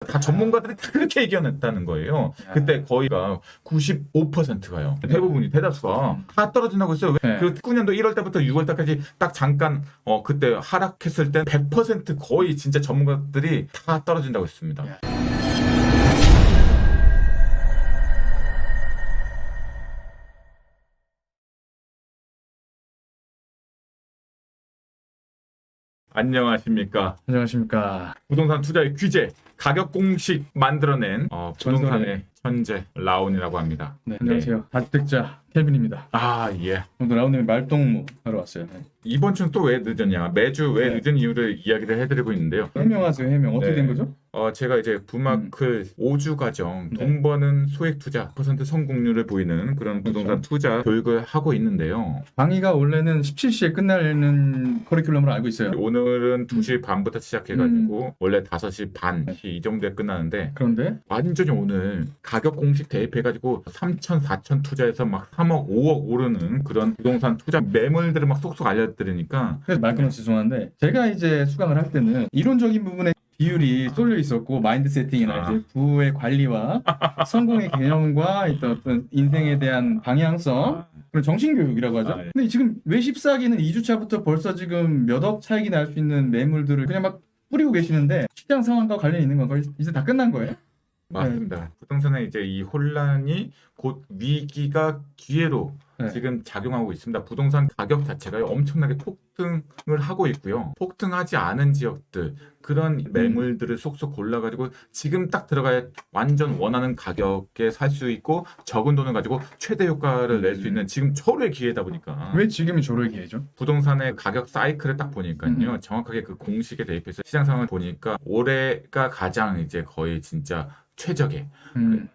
다 전문가들이 다 그렇게 얘기했다는 거예요. 그때 거의가 95%가요. 대부분이 대다수가 다 떨어진다고 했어요. 왜? 네. 그 19년도 1월 때부터 6월 때까지 딱 잠깐 그때 하락했을 때 100% 거의 진짜 전문가들이 다 떨어진다고 했습니다. 안녕하십니까. 안녕하십니까. 부동산 투자의 규제, 가격 공식 만들어낸 부동산의 천재 라온이라고 합니다. 네, 안녕하세요. 다주택자 켈빈입니다. 아, 예. 오늘 라운드에 말동무 하러 왔어요. 네. 이번 주는 또 왜 늦었냐? 매주 왜 네. 늦은 이유를 이야기를 해드리고 있는데요. 해명하세요. 해명. 어떻게 네. 된 거죠? 제가 이제 부마크 5주 과정 돈 버는 소액 투자 % 성공률을 보이는 그런 부동산 투자 교육을 하고 있는데요. 강의가 원래는 17시에 끝나는 커리큘럼으로 알고 있어요. 오늘은 2시 반부터 시작해가지고 원래 5시 반 이 정도에 끝나는데 그런데 완전히 오늘 가격 공식 대입해가지고 3천, 4천 투자해서 막 3억, 5억 오르는 그런 부동산 투자 매물들을 막 쏙쏙 알려드리니까 그래서 말 끊어서 죄송한데 제가 이제 수강을 할 때는 이론적인 부분에 비율이 쏠려 있었고 마인드 세팅이나 이제 부의 관리와 성공의 개념과 어떤 인생에 대한 방향성 그런 정신 교육이라고 하죠. 예. 근데 지금 왜 14기는 2주차부터 벌써 지금 몇 억 차익이 날 수 있는 매물들을 그냥 막 뿌리고 계시는데 시장 상황과 관련이 있는 건가요? 이제 다 끝난 거예요? 맞습니다. 부동산의 이제 이 혼란이 곧 위기가 기회로 네. 지금 작용하고 있습니다. 부동산 가격 자체가 엄청나게 폭등을 하고 있고요. 폭등하지 않은 지역들 그런 매물들을 쏙쏙 골라가지고 지금 딱 들어가야 완전 원하는 가격에 살 수 있고 적은 돈을 가지고 최대 효과를 낼 수 있는 지금 철의 기회다 보니까 왜 지금이 조로의 기회죠? 부동산의 가격 사이클을 딱 보니까요. 정확하게 그 공식에 대입해서 시장 상황을 보니까 올해가 가장 이제 거의 진짜 최적의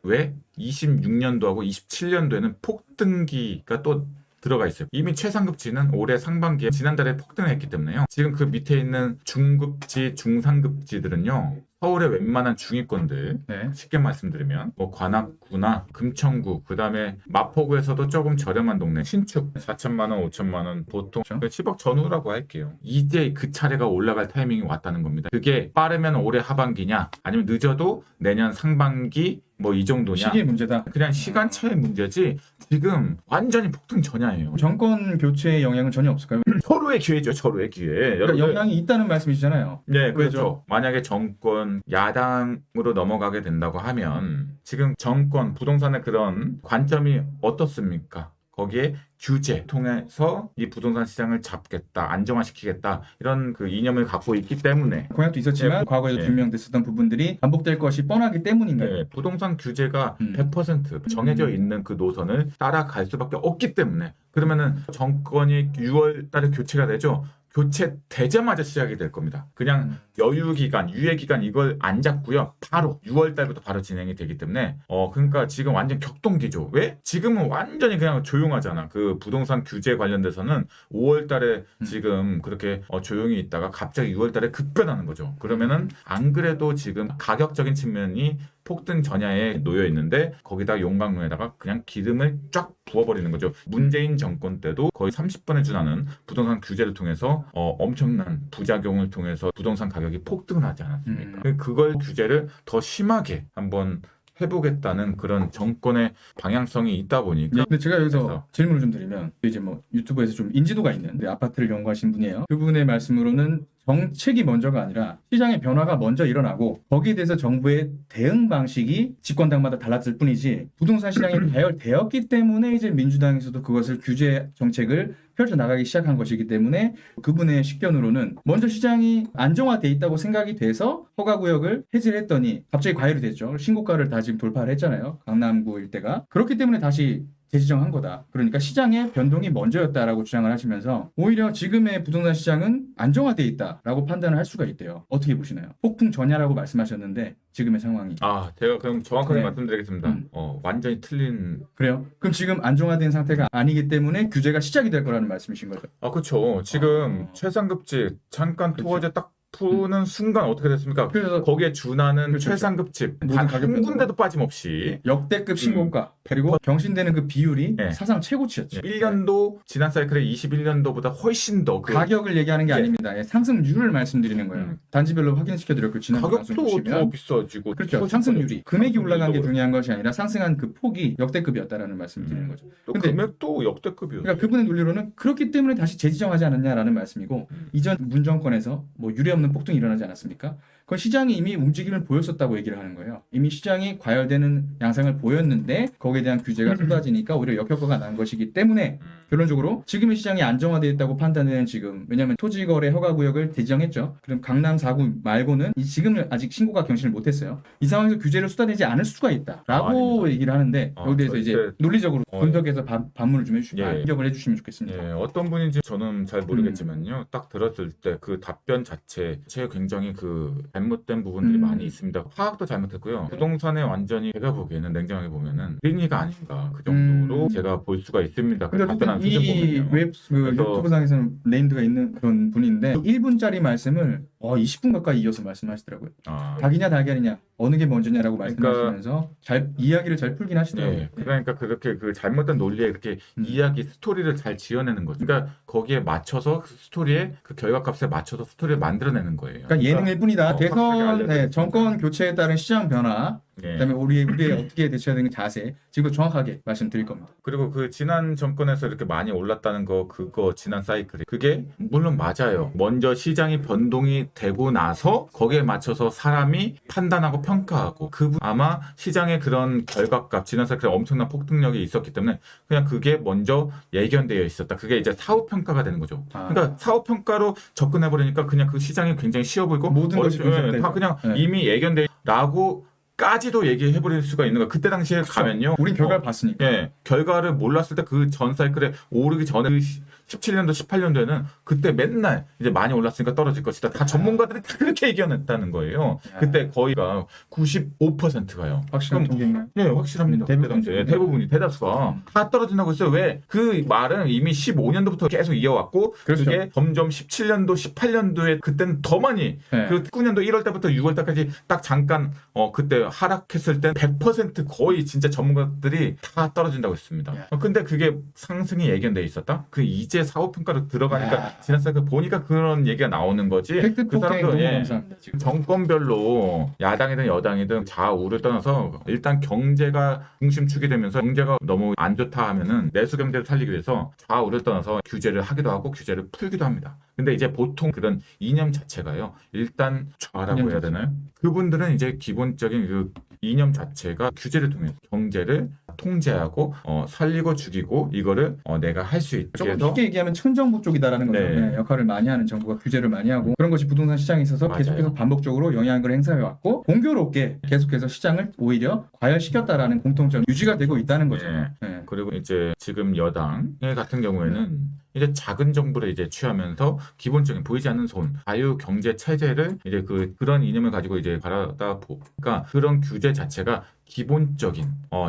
왜 26년도하고 27년도에는 폭등기가 또 들어가 있어요. 이미 최상급지는 올해 상반기에 지난달에 폭등했기 때문에요. 지금 그 밑에 있는 중급지, 중상급지들은요. 서울의 웬만한 중위권들 네. 쉽게 말씀드리면 뭐 관악구나 금천구 그다음에 마포구에서도 조금 저렴한 동네 신축 4천만 원, 5천만 원 보통 10억 전후라고 할게요. 이제 그 차례가 올라갈 타이밍이 왔다는 겁니다. 그게 빠르면 올해 하반기냐 아니면 늦어도 내년 상반기 뭐 이 정도냐 시기의 문제다. 그냥 시간차의 문제지 지금 완전히 폭등 전야예요. 정권 교체의 영향은 전혀 없을까요? 서로의 기회죠. 서로의 기회. 그러니까 여러분 영향이 있다는 말씀이시잖아요. 네, 그렇죠. 만약에 정권 야당으로 넘어가게 된다고 하면 지금 정권 부동산의 그런 관점이 어떻습니까? 거기에 규제 통해서 이 부동산 시장을 잡겠다, 안정화시키겠다 이런 그 이념을 갖고 있기 때문에 공약도 있었지만 과거에도 증명됐었던 부분들이 반복될 것이 뻔하기 때문인가요? 네, 부동산 규제가 100% 정해져 있는 그 노선을 따라갈 수밖에 없기 때문에 그러면은 정권이 6월 달에 교체가 되죠. 교체되자마자 시작이 될 겁니다. 그냥 여유 기간, 유예 기간 이걸 안 잡고요. 바로 6월 달부터 바로 진행이 되기 때문에 그러니까 지금 완전 격동기죠. 왜? 지금은 완전히 그냥 조용하잖아. 그 부동산 규제 관련돼서는 5월 달에 지금 그렇게 조용히 있다가 갑자기 6월 달에 급변하는 거죠. 그러면은 안 그래도 지금 가격적인 측면이 폭등 전야에 놓여 있는데 거기다 용광로에다가 그냥 기름을 쫙 부어버리는 거죠. 문재인 정권 때도 거의 30번에 준하는 부동산 규제를 통해서 엄청난 부작용을 통해서 부동산 가격이 폭등을 하지 않았습니까? 그걸 규제를 더 심하게 한번 해보겠다는 그런 정권의 방향성이 있다 보니까 근데 제가 여기서 질문을 좀 드리면 이제 뭐 유튜브에서 좀 인지도가 있는 아파트를 연구하신 분이에요. 그분의 말씀으로는 정책이 먼저가 아니라 시장의 변화가 먼저 일어나고 거기에 대해서 정부의 대응 방식이 집권당마다 달랐을 뿐이지 부동산 시장이 다열되었기 때문에 이제 민주당에서도 그것을 규제 정책을 펼쳐나가기 시작한 것이기 때문에 그분의 식견으로는 먼저 시장이 안정화돼 있다고 생각이 돼서 허가구역을 해지를 했더니 갑자기 과열이 됐죠. 신고가를 다 지금 돌파를 했잖아요. 강남구 일대가. 그렇기 때문에 다시 재지정한 거다. 그러니까 시장의 변동이 먼저였다라고 주장을 하시면서 오히려 지금의 부동산 시장은 안정화돼 있다라고 판단을 할 수가 있대요. 어떻게 보시나요? 폭풍 전야라고 말씀하셨는데 지금의 상황이. 제가 그럼 정확하게 네. 말씀드리겠습니다. 완전히 틀린. 그래요? 그럼 지금 안정화된 상태가 아니기 때문에 규제가 시작이 될 거라는 말씀이신 거죠? 그렇죠. 지금 최상급지 잠깐 그쵸. 토어제 딱 푸는 순간 어떻게 됐습니까? 그래서 거기에 준하는 그렇죠. 최상급집 모든 단 가격 한 변동. 군데도 빠짐없이 역대급 신고가 그리고 경신되는 그 비율이 네. 사상 최고치였죠. 1년도 지난 사이클의 21년도보다 훨씬 더 가격을 얘기하는 게 예. 아닙니다. 예, 상승률을 말씀드리는 거예요. 단지별로 확인시켜드렸고 지난 방송 가격도 보시면 더 비싸지고 그렇죠. 훨씬 상승률이 금액이 상승률도 올라간 게 중요한 것이 아니라 상승한 그 폭이 역대급이었다라는 말씀을 드리는 거죠. 또 근데 금액도 역대급이었어요. 그러니까 그분의 논리로는 그렇기 때문에 다시 재지정하지 않았냐라는 말씀이고 이전 문정권에서 뭐 유례없는 폭등이 일어나지 않았습니까? 그건 시장이 이미 움직임을 보였었다고 얘기를 하는 거예요. 이미 시장이 과열되는 양상을 보였는데 거기에 대한 규제가 쏟아지니까 오히려 역효과가 난 것이기 때문에 결론적으로 지금의 시장이 안정화되어 있다고 판단되는 지금 왜냐하면 토지거래 허가구역을 지정했죠. 그럼 강남 4구 말고는 이 지금은 아직 신고가 경신을 못했어요. 이 상황에서 규제를 쏟아내지 않을 수가 있다라고 얘기를 하는데 여기에 대해서 이제 절대- 논리적으로 분석해서 반문을 좀 해주시면 예. 반격을 해주시면 좋겠습니다. 예, 어떤 분인지 저는 잘 모르겠지만요. 딱 들었을 때 그 답변 자체에 굉장히 그 잘못된 부분들이 많이 있습니다. 파악도 잘못했고요. 부동산에 완전히 제가 보기에는 냉정하게 보면은 린이가 아닌가 그 정도로 제가 볼 수가 있습니다. 그 근데 답변한 어쨌든 수준 이 보면요. 웹 그래서- 유튜브상에서는 네임드가 있는 그런 분인데 1분짜리 말씀을 20분 가까이 이어서 말씀하시더라고요. 아, 닭이냐 달걀이냐 어느 게 먼저냐라고 그러니까- 말씀하시면서 잘 이야기를 잘 풀긴 하시더라고요. 네, 그러니까 그렇게 그 잘못된 논리에 이렇게 이야기 스토리를 잘 지어내는 거죠. 그러니까 거기에 맞춰서 그 스토리에 그 결과값에 맞춰서 스토리를 만들어내는 거예요. 그러니까 예능일 뿐이다. 확실하게 대선 알려드리겠습니다. 정권 교체에 따른 시장 변화, 예. 그다음에 우리의 어떻게 대처해야 되는 자세 지금 정확하게 말씀드릴 겁니다. 그리고 그 지난 정권에서 이렇게 많이 올랐다는 거 그거 지난 사이클이 그게 물론 맞아요. 먼저 시장이 변동이 되고 나서 거기에 맞춰서 사람이 판단하고 평가하고 아마 시장의 그런 결과값 지난 사이클에 엄청난 폭등력이 있었기 때문에 그냥 그게 먼저 예견되어 있었다. 그게 이제 사후 평가가 되는 거죠. 그러니까 사후 평가로 접근해 버리니까 그냥 그 시장이 굉장히 쉬워 보이고 모든 것이 분석되고. 다 그냥 네. 이미 예견되라고 까지도 얘기해 버릴 수가 있는 거야. 그때 당시에 가면요. 우린 결과를 봤으니까. 예, 결과를 몰랐을 때 그 전 사이클에 오르기 전에 그 17년도, 18년도에는 그때 맨날 이제 많이 올랐으니까 떨어질 것이다. 다 전문가들이 다 그렇게 얘기했다는 거예요. 그때 거의가 95%가요. 확실한 통계인가요? 예, 확실합니다. 그때 대부분. 당시에 대부분이 대다수가 다 떨어진다고 했어요. 왜? 그 말은 이미 15년도부터 계속 이어왔고 그렇죠. 그게 점점 17년도, 18년도에 그때는 더 많이 네. 그 19년도 1월 때부터 6월 때까지 딱 잠깐 그때 하락했을 때 100% 거의 진짜 전문가들이 다 떨어진다고 했습니다. 근데 그게 상승이 예견돼 있었다? 그 이제 사후 평가로 들어가니까 지난 사이클 보니까 그런 얘기가 나오는 거지. 팩트 그 폭행 사람도 너무 예, 감사합니다. 지금. 정권별로 야당이든 여당이든 좌우를 떠나서 일단 경제가 중심축이 되면서 경제가 너무 안 좋다 하면은 내수 경제를 살리기 위해서 좌우를 떠나서 규제를 하기도 하고 규제를 풀기도 합니다. 근데 이제 보통 그런 이념 자체가요. 일단 좌라고 이념 해야 자체. 되나요? 그분들은 이제 기본적인 그 이념 자체가 규제를 통해서 경제를 통제하고 살리고 죽이고 이거를 내가 할 수 있게 조금 해서 쉽게 얘기하면 천정부 쪽이다라는 거죠. 네. 네, 역할을 많이 하는 정부가 규제를 많이 하고 그런 것이 부동산 시장에 있어서 맞아요. 계속해서 반복적으로 영향을 행사해 왔고 공교롭게 계속해서 시장을 오히려 과열시켰다라는 공통점이 유지가 되고 있다는 거죠. 네. 네. 그리고 이제 지금 여당의 같은 경우에는 이제 작은 정부를 이제 취하면서 기본적인 보이지 않는 손, 자유 경제 체제를 이제 그런 이념을 가지고 이제 바라다 보니까 그런 규제 자체가 기본적인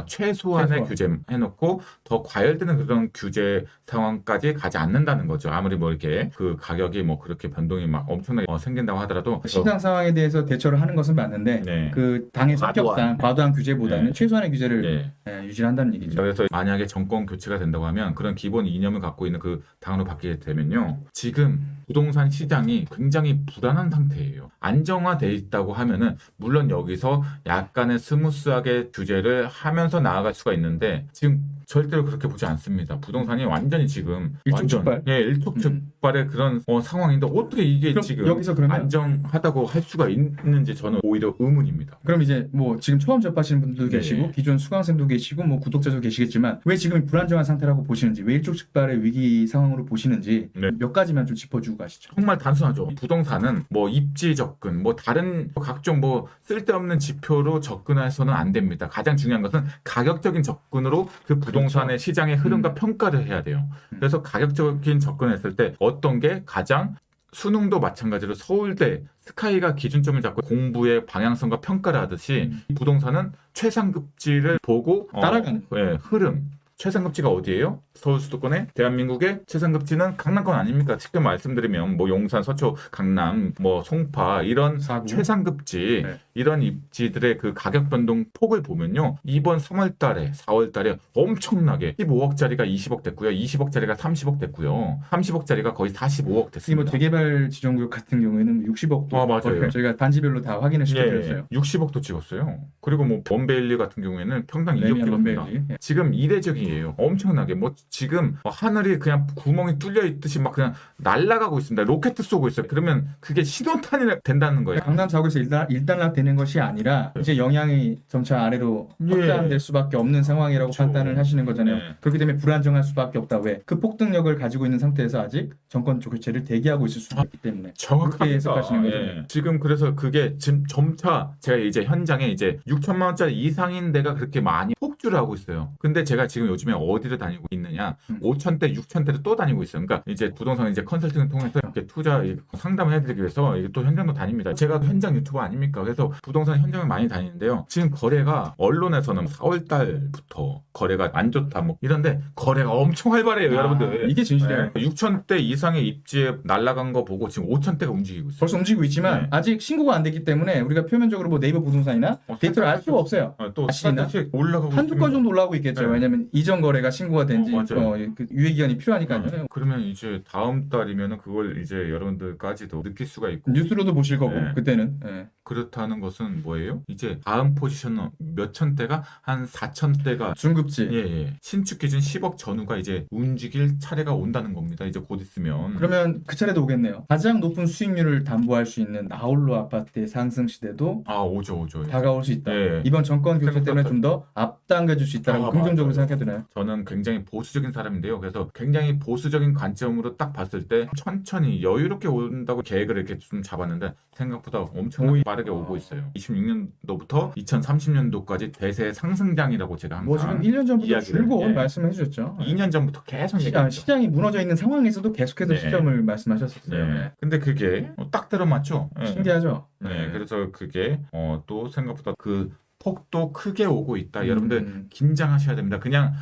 최소한의 규제 해놓고 더 과열되는 그런 규제 상황까지 가지 않는다는 거죠. 아무리 뭐 이렇게 그 가격이 뭐 그렇게 변동이 막 엄청나게 생긴다고 하더라도 시장 상황에 대해서 대처를 하는 것은 맞는데 네. 그 당의 성격상 과도한 규제보다는 네. 최소한의 규제를 네. 유지를 한다는 얘기죠. 그래서 만약에 정권 교체가 된다고 하면 그런 기본 이념을 갖고 있는 그 당으로 바뀌게 되면요. 지금 부동산 시장이 굉장히 불안한 상태예요. 안정화돼 있다고 하면은 물론 여기서 약간의 스무스하게 규제를 하면서 나아갈 수가 있는데 지금 절대로 그렇게 보지 않습니다. 부동산이 완전히 지금 일촉즉발. 일촉즉발의 그런 상황인데 어떻게 이게 그럼 지금 여기서 그러면 안정하다고 할 수가 있는지 저는 오히려 의문입니다. 그럼 이제 뭐 지금 처음 접하시는 분들도 네. 계시고 기존 수강생도 계시고 뭐 구독자도 계시겠지만 왜 지금 불안정한 상태라고 보시는지 왜 일촉즉발의 위기 상황으로 보시는지 네. 몇 가지만 좀 짚어주고 가시죠. 정말 단순하죠. 부동산은 뭐 입지 접근, 뭐 다른 각종 뭐 쓸데없는 지표로 접근해서는 안 됩니다. 가장 중요한 것은 가격적인 접근으로 그 부동산의 시장의 흐름과 평가를 해야 돼요. 그래서 가격적인 접근했을 때 어떤 게 가장 수능도 마찬가지로 서울대 스카이가 기준점을 잡고 공부의 방향성과 평가를 하듯이 부동산은 최상급지를 보고 따라가는 흐름 최상급지가 어디예요? 서울 수도권의 대한민국의 최상급지는 강남권 아닙니까? 쉽게 말씀드리면 뭐 용산, 서초, 강남, 뭐 송파 이런 사구. 최상급지 네. 이런 입지들의 그 가격 변동 폭을 보면요. 이번 3월달에 4월달에 엄청나게 15억짜리가 20억 됐고요. 20억짜리가 30억 됐고요. 30억짜리가 거의 45억 이 됐습니다. 뭐 재개발 지정구역 같은 경우에는 60억도 맞아요. 저희가 단지별로 다 확인을 시켜드렸어요. 60억도 찍었어요. 그리고 뭐 원베일리 같은 경우에는 평당 2억 레미안 찍었습니다. 원베일리. 예. 지금 이례적이에요. 엄청나게 뭐 지금 하늘이 그냥 구멍이 뚫려 있듯이 막 그냥 날아가고 있습니다. 로켓 쏘고 있어요. 그러면 그게 신호탄이 된다는 거예요. 강남 4구에서 일단락되는 것이 아니라 이제 영향이 점차 아래로 예. 확장될 수밖에 없는 상황이라고 그렇죠. 판단을 하시는 거잖아요. 네. 그렇게 되면 불안정할 수밖에 없다. 왜? 그 폭등력을 가지고 있는 상태에서 아직 정권 교체를 대기하고 있을 수도 있기 때문에 그렇게 정확합니다. 해석하시는 거죠. 예. 지금 그래서 그게 지금 점차 제가 이제 현장에 이제 6천만 원짜리 이상인 데가 그렇게 많이 폭주를 하고 있어요. 근데 제가 지금 요즘에 어디를 다니고 있느냐? 5천대, 6천대를 또 다니고 있어요. 그러니까 이제 부동산 이제 컨설팅을 통해서 이렇게 투자 상담을 해드리기 위해서 이게 또 현장도 다닙니다. 제가 현장 유튜버 아닙니까? 그래서 부동산 현장을 많이 다니는데요. 지금 거래가 언론에서는 4월 달부터 거래가 안 좋다 뭐 이런데 거래가 엄청 활발해요, 여러분들. 이게 진실이에요. 6천대 이상의 입지에 날아간 거 보고 지금 5천대가 움직이고 있어요. 벌써 움직이고 있지만 네. 아직 신고가 안 됐기 때문에 우리가 표면적으로 뭐 네이버 부동산이나 데이터를 알 수가 없어요. 또 아시나? 시간씩 올라가고 한두 건 정도 올라오고 있겠죠. 네. 왜냐면 이전 거래가 신고가 된지 맞아요. 그 유예 기간이 필요하니까요. 그러면 이제 다음 달이면은 그걸 이제 여러분들까지도 느낄 수가 있고 뉴스로도 보실 거고 네. 그때는 예. 그렇다는 것은 뭐예요? 이제 다음 포지션은 몇 천대가 한 4천대가 중급지. 예. 신축 기준 10억 전후가 이제 움직일 차례가 온다는 겁니다. 이제 곧 있으면. 그러면 그 차례도 오겠네요. 가장 높은 수익률을 담보할 수 있는 나홀로 아파트의 상승 시대도 오죠. 다가올 수 있다. 예. 이번 정권 교체 때문에 생각보다- 좀 더 앞당겨줄 수 있다고 긍정적으로 맞아요. 생각해 드나요? 저는 굉장히 보수적인 사람인데요. 그래서 굉장히 보수적인 관점으로 딱 봤을 때 천천히 여유롭게 온다고 계획을 이렇게 좀 잡았는데 생각보다 엄청 빠르게 오고 있어요. 26년도부터 2030년도까지 대세 상승장이라고 제가 항상 뭐 지금 1년 전부터 이야기를- 줄곧 예. 말씀해 주셨죠. 2년 전부터 계속 얘기했죠. 시장이 무너져 있는 상황에서도 계속해서 네. 시점을 말씀하셨었어요. 네. 근데 그게 딱 들어맞죠. 예. 신기하죠. 네. 그래서 그게 또 생각보다 그 폭도 크게 오고 있다. 여러분들 긴장하셔야 됩니다. 그냥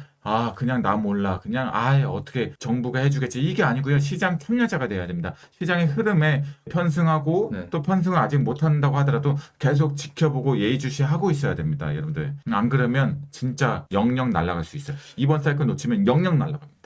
나 몰라. 그냥 어떻게 정부가 해주겠지. 이게 아니고요. 시장 참여자가 돼야 됩니다. 시장의 흐름에 편승하고 네. 또 편승을 아직 못한다고 하더라도 계속 지켜보고 예의주시하고 있어야 됩니다. 여러분들. 안 그러면 진짜 영영 날아갈 수 있어요. 이번 사이클 놓치면 영영 날아갑니다.